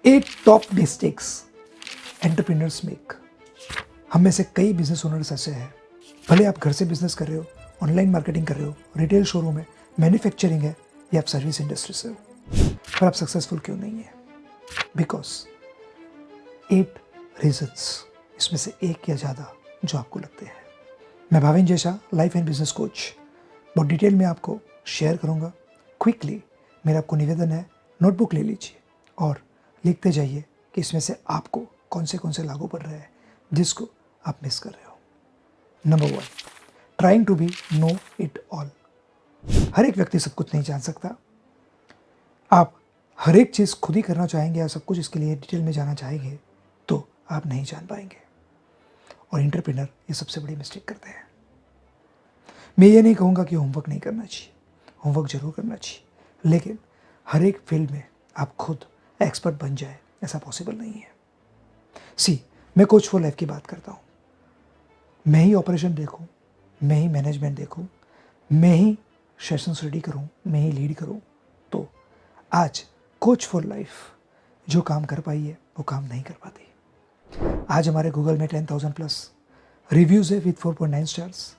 8 top mistakes entrepreneurs make. हम में से कई बिजनेस ओनर्स ऐसे हैं, भले आप घर से बिजनेस कर रहे हो, ऑनलाइन मार्केटिंग कर रहे हो, रिटेल शोरूम है, मैन्युफैक्चरिंग है या आप सर्विस इंडस्ट्री से हो, पर आप सक्सेसफुल क्यों नहीं है? बिकॉज 8 रीजंस, इसमें से एक या ज़्यादा जो आपको लगते हैं। मैं भाविन जैसा लाइफ एंड बिजनेस कोच बहुत डिटेल में आपको शेयर करूंगा। क्विकली मेरा आपको निवेदन है, नोटबुक ले लीजिए और लिखते जाइए कि इसमें से आपको कौन से लागू पड़ रहे हैं जिसको आप मिस कर रहे हो। Number 1, trying to be know it all. हर एक व्यक्ति सब कुछ नहीं जान सकता। आप हर एक चीज़ खुद ही करना चाहेंगे या सब कुछ इसके लिए डिटेल में जाना चाहेंगे तो आप नहीं जान पाएंगे, और एंटरप्रेन्योर ये सबसे बड़ी मिस्टेक करते हैं। मैं ये नहीं कहूँगा कि होमवर्क नहीं करना चाहिए, होमवर्क जरूर करना चाहिए, लेकिन हर एक फील्ड में आप खुद एक्सपर्ट बन जाए ऐसा पॉसिबल नहीं है। मैं कोच फॉर लाइफ की बात करता हूँ। मैं ही ऑपरेशन देखूँ, मैं ही मैनेजमेंट देखूँ, मैं ही सेशंस रेडी करूँ, मैं ही लीड करूँ, तो आज कोच फॉर लाइफ जो काम कर पाई है वो काम नहीं कर पाती। आज हमारे गूगल में 10,000 प्लस रिव्यूज़ है विद 4.9 स्टार्स,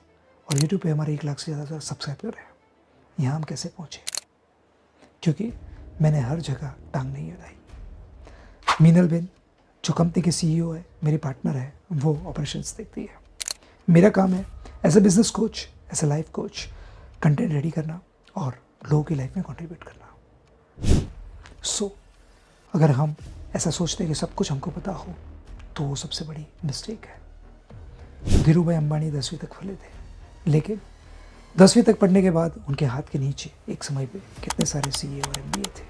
और यूट्यूब पे हमारे 1 लाख से ज़्यादा सब्सक्राइबर है। यहाँ हम कैसे पहुँचे? क्योंकि मैंने हर जगह टांग नहीं अड़ाई। मीनल बेन जो कंपनी के सीईओ है, मेरी पार्टनर है, वो ऑपरेशंस देखती है। मेरा काम है as a business coach, as a life coach, content ready करना और लोगों की लाइफ में कंट्रीब्यूट करना। अगर हम ऐसा सोचते हैं कि सब कुछ हमको पता हो तो वो सबसे बड़ी मिस्टेक है। धीरूभाई अंबानी 10वीं तक पढ़े थे, लेकिन 10वीं तक पढ़ने के बाद उनके हाथ के नीचे एक समय पे कितने सारे सीए और एमबीए थे।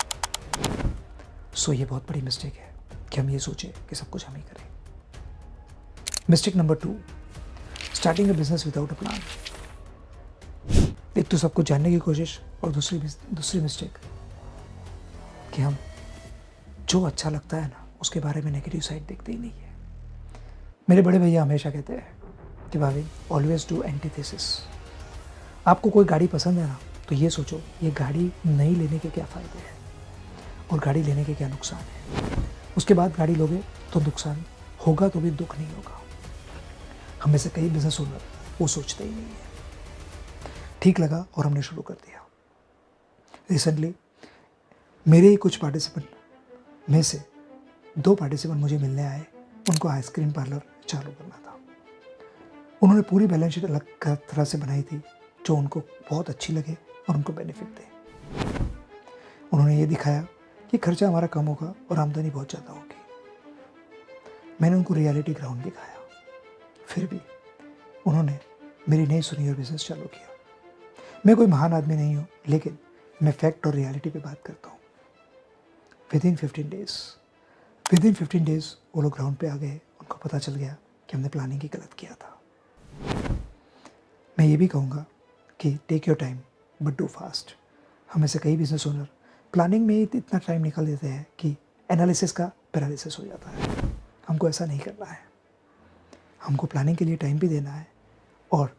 ये बहुत बड़ी मिस्टेक है कि हम ये सोचें कि सब कुछ हम ही करें। Mistake number 2, starting a business without a plan. एक तो सब कुछ जानने की कोशिश, और दूसरी मिस्टेक कि हम जो अच्छा लगता है ना उसके बारे में नेगेटिव साइड देखते ही नहीं है। मेरे बड़े भैया हमेशा कहते हैं कि भाभी ऑलवेज डू एंटीथेसिस। आपको कोई गाड़ी पसंद है ना, तो ये सोचो ये गाड़ी नहीं लेने के क्या फ़ायदे हैं और गाड़ी लेने के क्या नुकसान है। उसके बाद गाड़ी लोगे तो नुकसान होगा तो भी दुख नहीं होगा। हम में से कई बिजनेस ओनर वो सोचते ही नहीं है। ठीक लगा और हमने शुरू कर दिया। रिसेंटली मेरे ही कुछ पार्टिसिपेंट में से 2 पार्टिसिपेंट मुझे मिलने आए। उनको आइसक्रीम पार्लर चालू करना था। उन्होंने पूरी बैलेंस शीट अलग तरह से बनाई थी जो उनको बहुत अच्छी लगे और उनको बेनिफिट दे। उन्होंने ये दिखाया कि खर्चा हमारा कम होगा और आमदनी बहुत ज़्यादा होगी। मैंने उनको रियलिटी ग्राउंड दिखाया, फिर भी उन्होंने मेरी नहीं सुनी और बिजनेस चालू किया। मैं कोई महान आदमी नहीं हूँ, लेकिन मैं फैक्ट और रियलिटी पे बात करता हूँ। विदिन 15 डेज वो लोग ग्राउंड पे आ गए। उनको पता चल गया कि हमने प्लानिंग ही गलत किया था। मैं ये भी कहूँगा कि take your time but do fast. हमें से कई बिजनेस ओनर प्लानिंग में ही इतना टाइम निकाल देते हैं कि एनालिसिस का पैरालिसिस हो जाता है। हमको ऐसा नहीं करना है। हमको प्लानिंग के लिए टाइम भी देना है और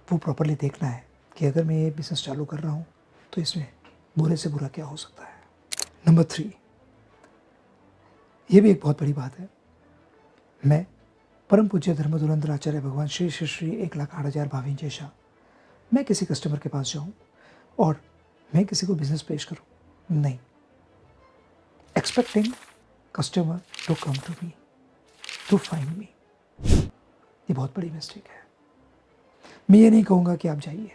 वो प्रॉपरली देखना है कि अगर मैं ये बिज़नेस चालू कर रहा हूँ तो इसमें बुरे से बुरा क्या हो सकता है। नंबर 3, ये भी एक बहुत बड़ी बात है। मैं परम पूज्य धर्म धुरंधर आचार्य भगवान श्री श्री श्री 1,08,000 भाविन जैसा मैं किसी कस्टमर के पास जाऊं और मैं किसी को बिजनेस पेश करूं, नहीं। Expecting customer to come to me, to find me, ये बहुत बड़ी मिस्टेक है। मैं ये नहीं कहूँगा कि आप जाइए,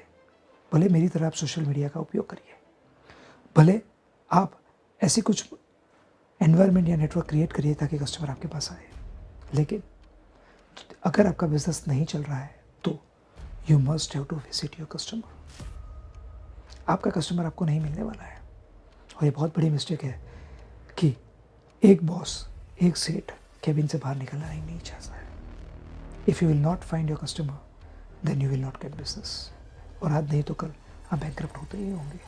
भले मेरी तरह आप सोशल मीडिया का उपयोग करिए, भले आप ऐसी कुछ एनवायरनमेंट या नेटवर्क क्रिएट करिए ताकि कस्टमर आपके पास आए, लेकिन अगर आपका बिजनेस नहीं चल रहा है तो you must have to visit your customer. आपका कस्टमर आपको नहीं मिलने वाला है। और ये बहुत बड़ी मिस्टेक है कि एक बॉस, एक सेठ केबिन से बाहर निकलना ही नहीं चाहता है। If you will not find your customer then you will not get business, और आज नहीं तो कल आप बैंकरप्ट होते ही होंगे।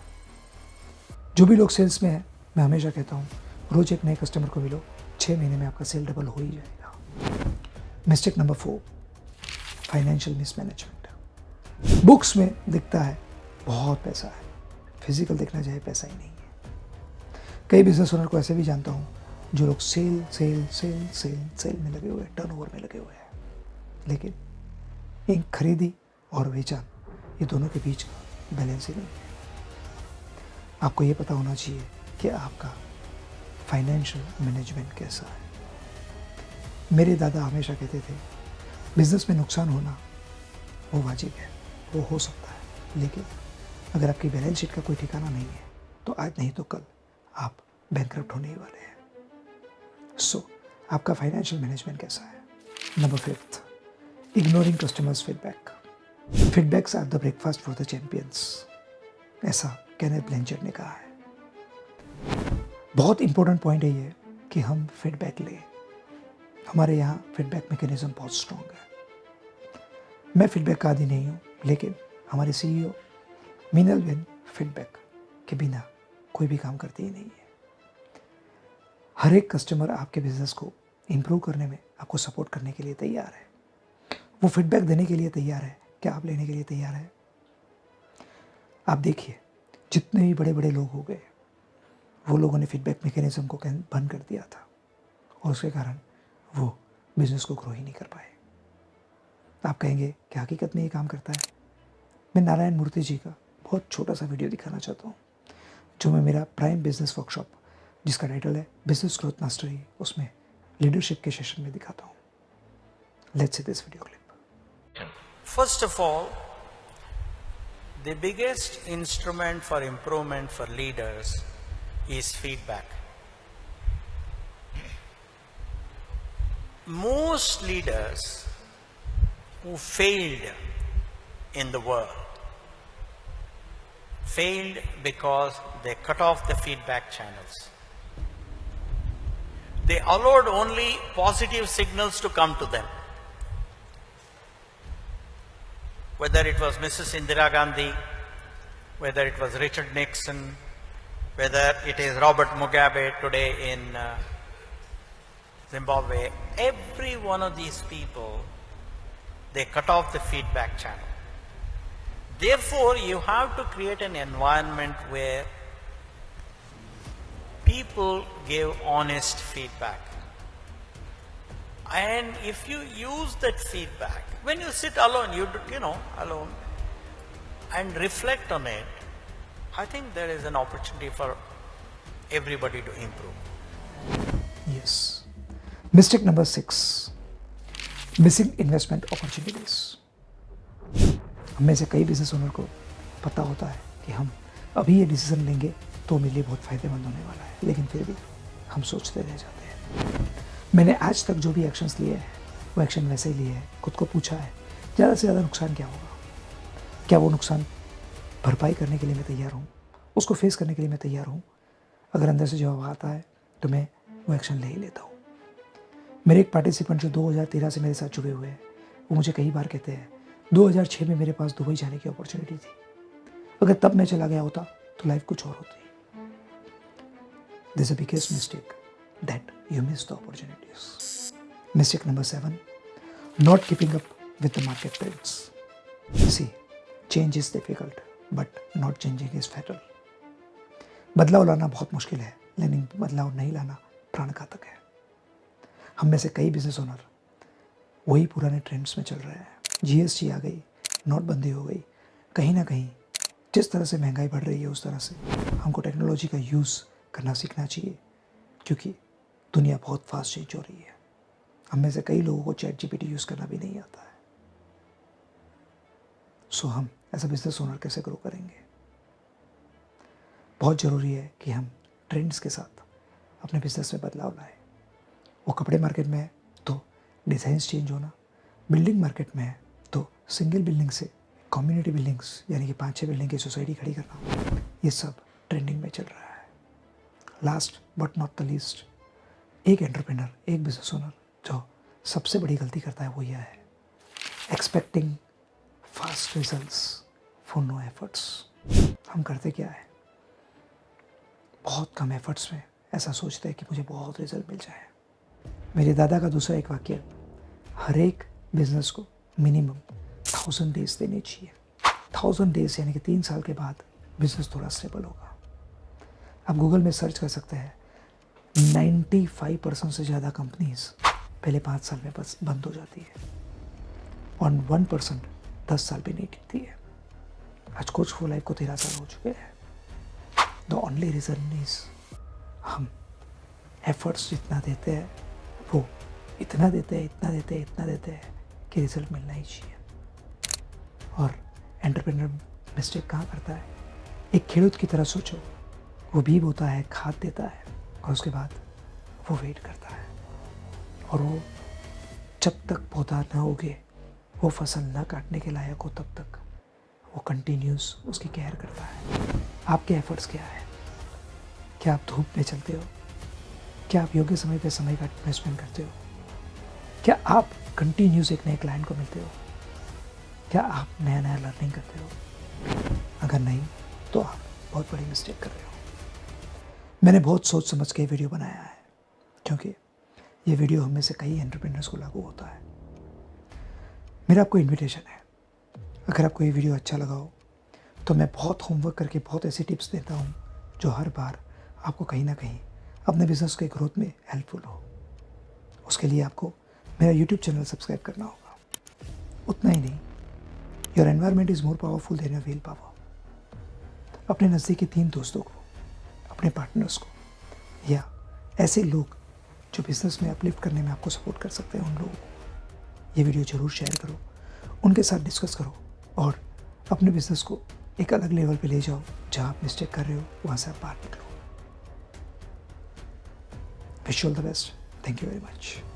जो भी लोग सेल्स में हैं, मैं हमेशा कहता हूँ रोज़ एक नए कस्टमर को मिलो, 6 महीने में आपका सेल डबल हो ही जाएगा। Mistake number 4, financial mismanagement. Books में दिखता है बहुत पैसा है, फिजिकल देखना जाए पैसा ही नहीं है। कई बिजनेस ओनर को ऐसे भी जानता हूँ जो लोग sale sale sale sale sale में लगे हुए हैं, टर्नओवर में लगे हुए हैं, लेकिन इन खरीदी और बेचान ये दोनों के बीच का बैलेंस ही नहीं है। आपको ये पता होना चाहिए कि आपका फाइनेंशियल मैनेजमेंट कैसा है। मेरे दादा हमेशा कहते थे बिजनेस में नुकसान होना वो वाजिब है, वो हो सकता है, लेकिन अगर आपकी बैलेंस शीट का कोई ठिकाना नहीं है तो आज नहीं तो कल आप बैंकरप्ट होने ही वाले हैं। सो आपका फाइनेंशियल मैनेजमेंट कैसा है? Number 5, ignoring customers feedback. Feedbacks are the breakfast for the champions, ऐसा केनेथ ब्लैंचर्ड ने कहा है। बहुत इंपॉर्टेंट पॉइंट है ये कि हम फीडबैक लें। हमारे यहाँ फीडबैक मैकेनिज्म बहुत स्ट्रॉन्ग है। मैं फीडबैक का आदी नहीं हूँ, लेकिन हमारे CEO मीनल बेन फीडबैक के बिना कोई भी काम करती ही नहीं है। हर एक कस्टमर आपके बिजनेस को इम्प्रूव करने में आपको सपोर्ट करने के लिए तैयार है। वो फीडबैक देने के लिए तैयार है, क्या आप लेने के लिए तैयार है? आप देखिए, जितने भी बड़े बड़े लोग हो गए, वो लोगों ने फीडबैक मैकेनिज्म को बंद कर दिया था और उसके कारण वो बिजनेस को ग्रो ही नहीं कर पाए। आप कहेंगे कि हकीकत में ये काम करता है? मैं नारायण मूर्ति जी का बहुत छोटा सा वीडियो दिखाना चाहता हूँ, जो मैं मेरा प्राइम बिजनेस वर्कशॉप जिसका टाइटल है बिजनेस ग्रोथ मास्टरी, उसमें लीडरशिप के सेशन में दिखाता हूँ। Let's see this video clip. First of all, the biggest instrument for improvement for leaders is feedback. Most leaders who failed in the world failed because they cut off the feedback channels. They allowed only positive signals to come to them. Whether it was Mrs. Indira Gandhi, whether it was Richard Nixon, whether it is Robert Mugabe today in Zimbabwe, every one of these people, they cut off the feedback channel. Therefore, you have to create an environment where people give honest feedback. And if you use that feedback, when you sit alone, alone, and reflect on it, I think there is an opportunity for everybody to improve. Yes. Mistake number 6, missing investment opportunities. हम में से कई business owner को पता होता है कि हम अभी ये डिसीजन लेंगे तो मेरे लिए बहुत फ़ायदेमंद होने वाला है, लेकिन फिर भी हम सोचते रह जाते हैं। मैंने आज तक जो भी एक्शंस लिए हैं वो एक्शन वैसे ही लिए हैं। खुद को पूछा है ज़्यादा से ज़्यादा नुकसान क्या होगा, क्या वो नुकसान भरपाई करने के लिए मैं तैयार हूँ, उसको फेस करने के लिए मैं तैयार हूँ। अगर अंदर से जवाब आता है तो मैं वो एक्शन ले ही लेता हूँ। मेरे एक पार्टिसिपेंट जो 2013 से मेरे साथ जुड़े हुए हैं, वो मुझे कई बार कहते हैं 2006 में मेरे पास दुबई जाने की अपॉर्चुनिटी थी, अगर तब मैं चला गया होता तो लाइफ कुछ और होती। This is the biggest mistake that you miss the opportunities. Mistake number 7, not keeping up with the market trends. See, change is difficult, but not changing is fatal. बदलाव लाना बहुत मुश्किल है, लेकिन बदलाव नहीं लाना प्राणघातक है। हम में से कई बिजनेस ओनर वही पुराने ट्रेंड्स में चल रहे हैं। GST आ गई, नोटबंदी हो गई, कहीं ना कहीं जिस तरह से महंगाई बढ़ रही है उस तरह से हमको टेक्नोलॉजी का यूज़ करना सीखना चाहिए, क्योंकि दुनिया बहुत फास्ट चेंज हो रही है। हम में से कई लोगों को ChatGPT यूज़ करना भी नहीं आता है। सो हम एज अ बिजनेस ओनर कैसे ग्रो करेंगे? बहुत ज़रूरी है कि हम ट्रेंड्स के साथ अपने बिजनेस में बदलाव लाएं। वो कपड़े मार्केट में है तो डिज़ाइंस चेंज होना, बिल्डिंग मार्केट में है तो सिंगल बिल्डिंग से कम्युनिटी बिल्डिंग्स यानी कि 5-6 बिल्डिंग की सोसाइटी खड़ी करना, ये सब ट्रेंडिंग में चल रहा है। Last but not the least, एक एंटरप्रेन्योर, एक बिजनेस ओनर जो सबसे बड़ी गलती करता है वो यह है expecting fast results for no efforts. हम करते क्या है, बहुत कम एफर्ट्स में ऐसा सोचते हैं कि मुझे बहुत रिजल्ट मिल जाए। मेरे दादा का दूसरा एक वाक्य, हर एक बिजनेस को मिनिमम 1000 डेज देने चाहिए। 1000 डेज यानी कि 3 साल के बाद बिजनेस थोड़ा स्टेबल होगा। आप गूगल में सर्च कर सकते हैं 95% से ज़्यादा कंपनीज पहले 5 साल में बस बंद हो जाती है और 1% 10 साल भी नहीं टिकती है। आज कोच फॉर लाइफ को 13 साल हो चुके हैं। द ओनली रीज़न इज हम एफर्ट्स जितना देते हैं वो इतना देते हैं कि रिजल्ट मिलना ही चाहिए। और एंटरप्रेन्योर मिस्टेक कहाँ करता है? एक खेडूत की तरह सोचो, वो बीज बोता है, खाद देता है और उसके बाद वो वेट करता है और वो जब तक पौधा न उगे, वो फसल न काटने के लायक हो, तब तक वो कंटिन्यूस उसकी केयर करता है। आपके एफर्ट्स क्या है? क्या आप धूप में चलते हो? क्या आप योग्य समय पे समय का इन्वेस्टमेंट करते हो? क्या आप कंटिन्यूस एक नए क्लाइंट को मिलते हो? क्या आप नया लर्निंग करते हो? अगर नहीं तो आप बहुत बड़ी मिस्टेक कर रहे हो। मैंने बहुत सोच समझ के वीडियो बनाया है क्योंकि ये वीडियो हम में से कई एंटरप्रेन्योर्स को लागू होता है। मेरा आपको इन्विटेशन है, अगर आपको ये वीडियो अच्छा लगा हो तो मैं बहुत होमवर्क करके बहुत ऐसी टिप्स देता हूँ जो हर बार आपको कहीं ना कहीं अपने बिजनेस के ग्रोथ में हेल्पफुल हो। उसके लिए आपको मेरा यूट्यूब चैनल सब्सक्राइब करना होगा। उतना ही नहीं, your environment is more powerful than your will power. अपने नज़दीकी 3 दोस्तों को, अपने पार्टनर्स को या ऐसे लोग जो बिज़नेस में अपलिफ्ट करने में आपको सपोर्ट कर सकते हैं, उन लोगों को ये वीडियो ज़रूर शेयर करो, उनके साथ डिस्कस करो और अपने बिज़नेस को एक अलग लेवल पे ले जाओ। जहाँ आप मिस्टेक कर रहे हो वहाँ से आप बाहर निकलो। Wish you all the best. Thank you very much.